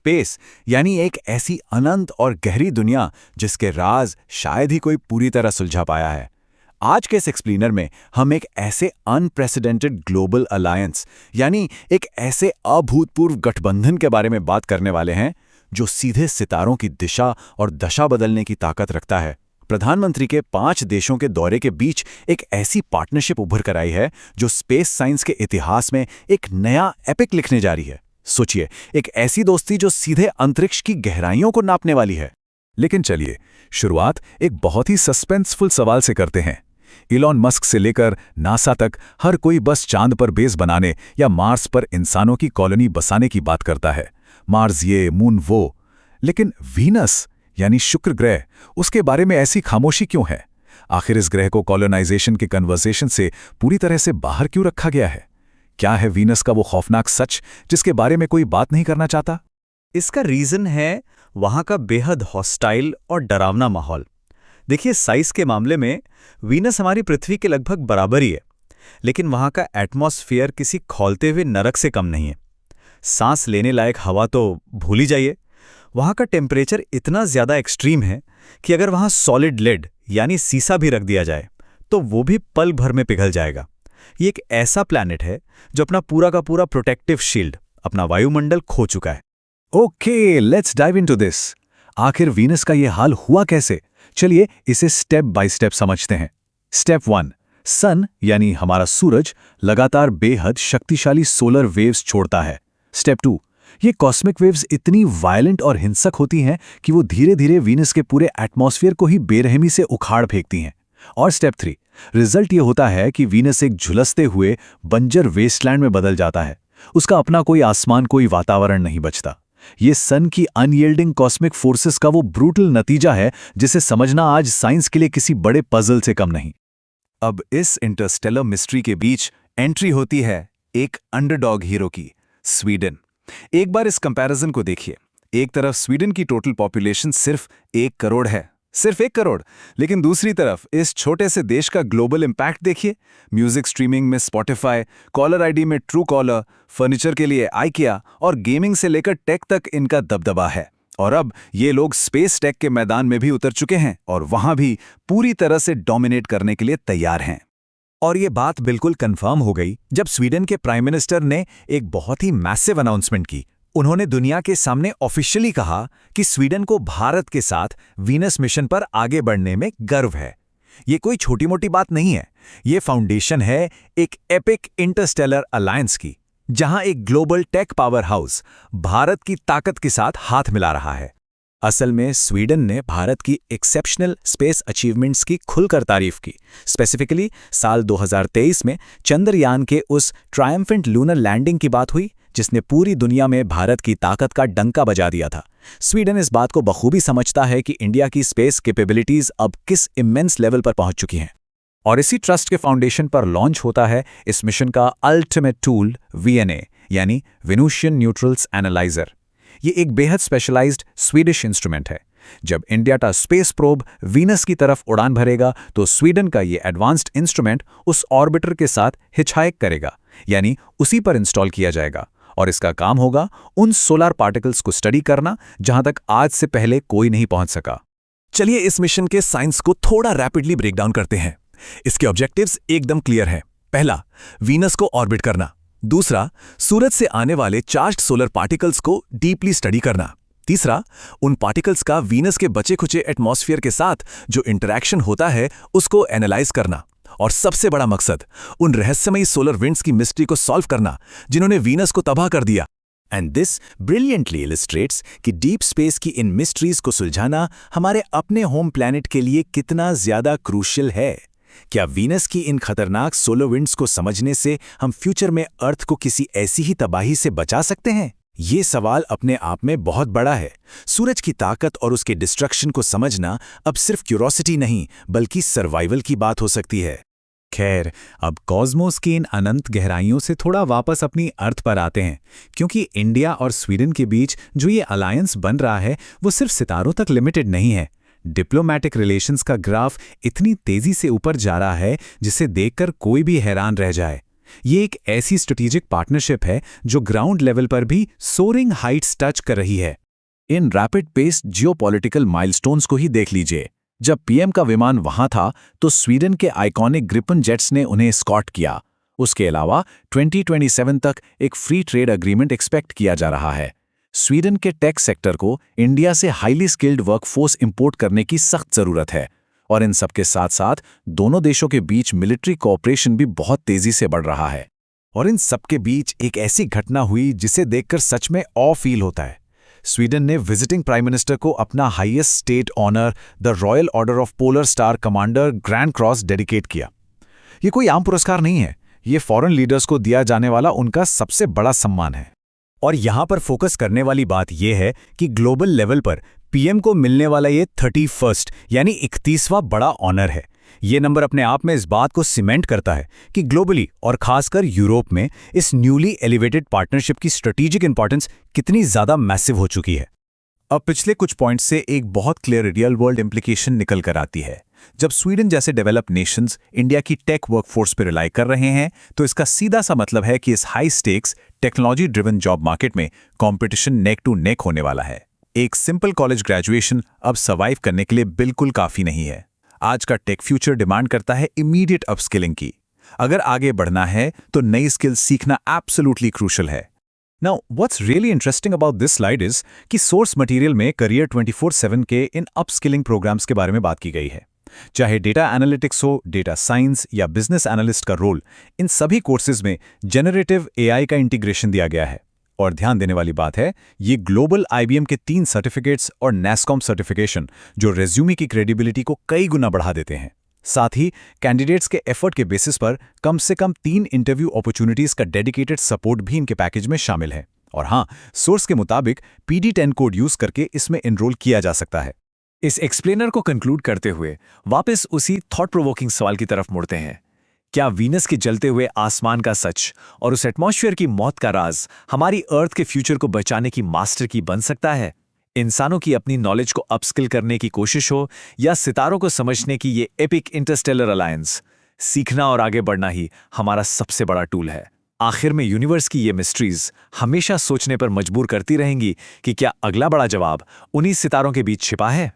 Space, यानी एक ऐसी अनंत और गहरी दुनिया जिसके राज शायद ही कोई पूरी तरह सुलझा पाया है। आज के इस एक्सप्लेनर में हम एक ऐसे अनप्रेसिडेंटेड ग्लोबल अलायंस, यानी एक ऐसे अभूतपूर्व गठबंधन के बारे में बात करने वाले हैं जो सीधे सितारों की दिशा और दशा बदलने की ताकत रखता है। प्रधानमंत्री के 5 देशों के दौरे के बीच एक ऐसी पार्टनरशिप उभर कर आई है जो स्पेस साइंस के इतिहास में एक नया एपिक लिखने जा रही है। सोचिए, एक ऐसी दोस्ती जो सीधे अंतरिक्ष की गहराइयों को नापने वाली है। लेकिन चलिए, शुरुआत एक बहुत ही सस्पेंसफुल सवाल से करते हैं। इलॉन मस्क से लेकर नासा तक हर कोई बस चांद पर बेस बनाने या मार्स पर इंसानों की कॉलोनी बसाने की बात करता है। मार्स ये, मून वो। लेकिन वीनस यानी शुक्र ग्रह, उसके बारे में ऐसी खामोशी क्यों है? आखिर इस ग्रह को कॉलोनाइजेशन के कन्वर्सेशन से पूरी तरह से बाहर क्यों रखा गया है? क्या है वीनस का वो खौफनाक सच जिसके बारे में कोई बात नहीं करना चाहता? इसका रीजन है वहां का बेहद हॉस्टाइल और डरावना माहौल। देखिए, साइज के मामले में वीनस हमारी पृथ्वी के लगभग बराबर ही है, लेकिन वहां का एटमॉस्फेयर किसी खौलते हुए नरक से कम नहीं है। सांस लेने लायक हवा तो भूल ही जाइए। वहां का टेम्परेचर इतना ज्यादा एक्सट्रीम है कि अगर वहां सॉलिड लेड यानी सीसा भी रख दिया जाए तो वो भी पल भर में पिघल जाएगा। ये एक ऐसा प्लैनेट है जो अपना पूरा का पूरा प्रोटेक्टिव शील्ड, अपना वायुमंडल खो चुका है। Okay, let's dive into this. आखिर वीनस का ये हाल हुआ कैसे? चलिए इसे स्टेप बाय स्टेप समझते हैं। स्टेप 1, सन यानी हमारा सूरज लगातार बेहद शक्तिशाली सोलर वेव्स छोड़ता है। स्टेप 2, ये कॉस्मिक वेव्स इतनी वायलेंट और हिंसक होती हैं कि वो धीरे धीरे वीनस के पूरे एटमॉस्फेयर को ही बेरहमी से उखाड़ फेंकती हैं। और स्टेप 3, रिजल्ट ये होता है कि वीनस एक झुलसते हुए बंजर वेस्टलैंड में बदल जाता है। उसका अपना कोई आसमान, कोई वातावरण नहीं बचता। ये सन की अनयील्डिंग कॉस्मिक फोर्सेस का वो ब्रूटल नतीजा है जिसे समझना आज साइंस के लिए किसी बड़े पजल से कम नहीं। अब इस इंटरस्टेलर मिस्ट्री के बीच एंट्री होती है एक अंडरडॉग हीरो की, स्वीडन। एक बार इस कंपैरिजन को देखिए। एक तरफ स्वीडन की टोटल पॉपुलेशन सिर्फ 1 करोड़ है, सिर्फ 1 करोड़। लेकिन दूसरी तरफ इस छोटे से देश का ग्लोबल इंपैक्ट देखिए। म्यूजिक स्ट्रीमिंग में स्पॉटिफाई, कॉलर आईडी में ट्रू कॉलर, फर्नीचर के लिए आइकिया और गेमिंग से लेकर टेक तक इनका दबदबा है। और अब ये लोग स्पेस टेक के मैदान में भी उतर चुके हैं और वहां भी पूरी तरह से डोमिनेट करने के लिए तैयार हैं। और ये बात बिल्कुल कंफर्म हो गई जब स्वीडन के प्राइम मिनिस्टर ने एक बहुत ही मैसिव अनाउंसमेंट की। उन्होंने दुनिया के सामने ऑफिशियली कहा कि स्वीडन को भारत के साथ वीनस मिशन पर आगे बढ़ने में गर्व है। ये कोई छोटी मोटी बात नहीं है, ये फाउंडेशन है एक एपिक इंटरस्टेलर अलायंस की, जहां एक global tech power house Bharat की ताकत के साथ हाथ मिला रहा है। असल में स्वीडन ने भारत की एक्सेप्शनल स्पेस अचीवमेंट्स की खुलकर तारीफ की। स्पेसिफिकली साल 2023 में चंद्रयान के उस ट्रायम्फेंट लूनर लैंडिंग की बात हुई जिसने पूरी दुनिया में भारत की ताकत का डंका बजा दिया था। स्वीडन इस बात को बखूबी समझता है कि इंडिया की स्पेस कैपेबिलिटीज अब किस इमेंस लेवल पर पहुंच चुकी हैं। और इसी ट्रस्ट के फाउंडेशन पर लॉन्च होता है इस मिशन का अल्टीमेट टूल वीएनए, यानी वेनुसियन न्यूट्रल्स एनालाइजर। ये एक बेहद स्पेशलाइज्ड स्वीडिश इंस्ट्रूमेंट है। जब इंडिया का स्पेस प्रोब वीनस की तरफ उड़ान भरेगा तो स्वीडन का ये एडवांस्ड इंस्ट्रूमेंट उस ऑर्बिटर के साथ हिचहाइक करेगा, यानी उसी पर इंस्टॉल किया जाएगा। और इसका काम होगा उन सोलर पार्टिकल्स को स्टडी करना जहां तक आज से पहले कोई नहीं पहुंच सका। चलिए इस मिशन के साइंस को थोड़ा रैपिडली ब्रेकडाउन करते हैं। इसके ऑब्जेक्टिव्स एकदम क्लियर हैं। पहला, वीनस को ऑर्बिट करना। दूसरा, सूरज से आने वाले चार्ज्ड सोलर पार्टिकल्स को डीपली स्टडी करना। तीसरा, उन पार्टिकल्स का वीनस के बचे खुचे एटमॉस्फेयर के साथ जो इंटरैक्शन होता है उसको एनालाइज करना। और सबसे बड़ा मकसद, उन रहस्यमयी सोलर विंड्स की मिस्ट्री को सॉल्व करना जिन्होंने वीनस को तबाह कर दिया। एंड दिस ब्रिलियंटली इलस्ट्रेट्स कि डीप स्पेस की इन मिस्ट्रीज को सुलझाना हमारे अपने होम प्लैनेट के लिए कितना ज्यादा क्रूशियल है। क्या वीनस की इन खतरनाक सोलर विंड्स को समझने से हम फ्यूचर में अर्थ को किसी ऐसी ही तबाही से बचा सकते हैं? ये सवाल अपने आप में बहुत बड़ा है। सूरज की ताकत और उसके डिस्ट्रक्शन को समझना अब सिर्फ क्यूरोसिटी नहीं बल्कि सर्वाइवल की बात हो सकती है। खैर, अब कॉस्मोस की इन अनंत गहराइयों से थोड़ा वापस अपनी अर्थ पर आते हैं, क्योंकि इंडिया और स्वीडन के बीच जो ये अलायंस बन रहा है वो सिर्फ सितारों तक लिमिटेड नहीं है। डिप्लोमैटिक रिलेशंस का ग्राफ इतनी तेजी से ऊपर जा रहा है जिसे देखकर कोई भी हैरान रह जाए। ये एक ऐसी स्ट्रेटेजिक पार्टनरशिप है जो ग्राउंड लेवल पर भी सोरिंग हाइट्स टच कर रही है। इन रैपिड पेस जियोपॉलिटिकल माइलस्टोन्स को ही देख लीजिए। जब पीएम का विमान वहां था तो स्वीडन के आइकॉनिक ग्रिपन जेट्स ने उन्हें एस्कॉर्ट किया। उसके अलावा 2027 तक एक फ्री ट्रेड एग्रीमेंट एक्सपेक्ट किया जा रहा है। स्वीडन के टेक सेक्टर को इंडिया से हाईली स्किल्ड वर्कफोर्स इंपोर्ट करने की सख्त जरूरत है, और इन सबके साथ साथ दोनों देशों के बीच मिलिट्री कोऑपरेशन भी बहुत तेजी से बढ़ रहा है। और इन सबके बीच एक ऐसी घटना हुई जिसे देखकर सच में ऑ फील होता है। स्वीडन ने विजिटिंग प्राइम मिनिस्टर को अपना highest state honour the Royal Order of Polar Star Commander Grand Cross dedicate किया। ये कोई आम पुरस्कार नहीं है, ये फॉरेन लीडर्स को दिया जाने वाला उनका सबसे बड़ा सम्मान है। और यहां पर फोकस करने वाली बात यह है कि ग्लोबल लेवल पर पीएम को मिलने वाला ये 31st यानी 31वां बड़ा ऑनर है। ये नंबर अपने आप में इस बात को सीमेंट करता है कि ग्लोबली और खासकर यूरोप में इस न्यूली एलिवेटेड पार्टनरशिप की स्ट्रेटेजिक इंपॉर्टेंस कितनी ज्यादा मैसिव हो चुकी है। अब पिछले कुछ पॉइंट्स से एक बहुत क्लियर रियल वर्ल्ड इम्प्लीकेशन निकल कर आती है। जब स्वीडन जैसे डेवलप्ड नेशंस इंडिया की टेक वर्कफोर्स पर रिलाई कर रहे हैं तो इसका सीधा सा मतलब है कि इस high stakes technology driven job market में कंपटीशन नेक टू नेक होने वाला है। एक सिंपल कॉलेज ग्रेजुएशन अब सर्वाइव करने के लिए बिल्कुल काफी नहीं है। आज का टेक फ्यूचर डिमांड करता है इमीडिएट अपस्किलिंग की। अगर आगे बढ़ना है तो नई स्किल्स सीखना एब्सोल्युटली क्रूशल है। Now, what's really interesting about this slide is कि सोर्स मटेरियल में करियर 24/7 के इन अपस्किलिंग प्रोग्राम्स के बारे में बात की गई है। चाहे डेटा एनालिटिक्स हो, डेटा साइंस या बिजनेस एनालिस्ट का रोल, इन सभी कोर्सेज में जेनरेटिव एआई का इंटीग्रेशन दिया गया है। और ध्यान देने वाली बात है, ये ग्लोबल IBM के 3 सर्टिफिकेट्स और NASSCOM सर्टिफिकेशन जो रेज्यूमे की क्रेडिबिलिटी को कई गुना बढ़ा देते हैं। साथ ही कैंडिडेट्स के एफर्ट के बेसिस पर कम से कम 3 इंटरव्यू अपॉर्चुनिटीज का डेडिकेटेड सपोर्ट भी इनके पैकेज में शामिल है। और हाँ, सोर्स के मुताबिक PD10 कोड यूज करके इसमें एनरोल किया जा सकता है। इस एक्सप्लेनर को कंक्लूड करते हुए वापस उसी थॉट प्रोवोकिंग सवाल की तरफ मुड़ते हैं। क्या वीनस के जलते हुए आसमान का सच और उस एटमॉस्फेयर की मौत का राज हमारी अर्थ के फ्यूचर को बचाने की मास्टर की बन सकता है? इंसानों की अपनी नॉलेज को अपस्किल करने की कोशिश हो या सितारों को समझने की ये एपिक इंटरस्टेलर अलायंस, सीखना और आगे बढ़ना ही हमारा सबसे बड़ा टूल है। आखिर में यूनिवर्स की ये मिस्ट्रीज हमेशा सोचने पर मजबूर करती रहेंगी कि क्या अगला बड़ा जवाब उन्हीं सितारों के बीच छिपा है।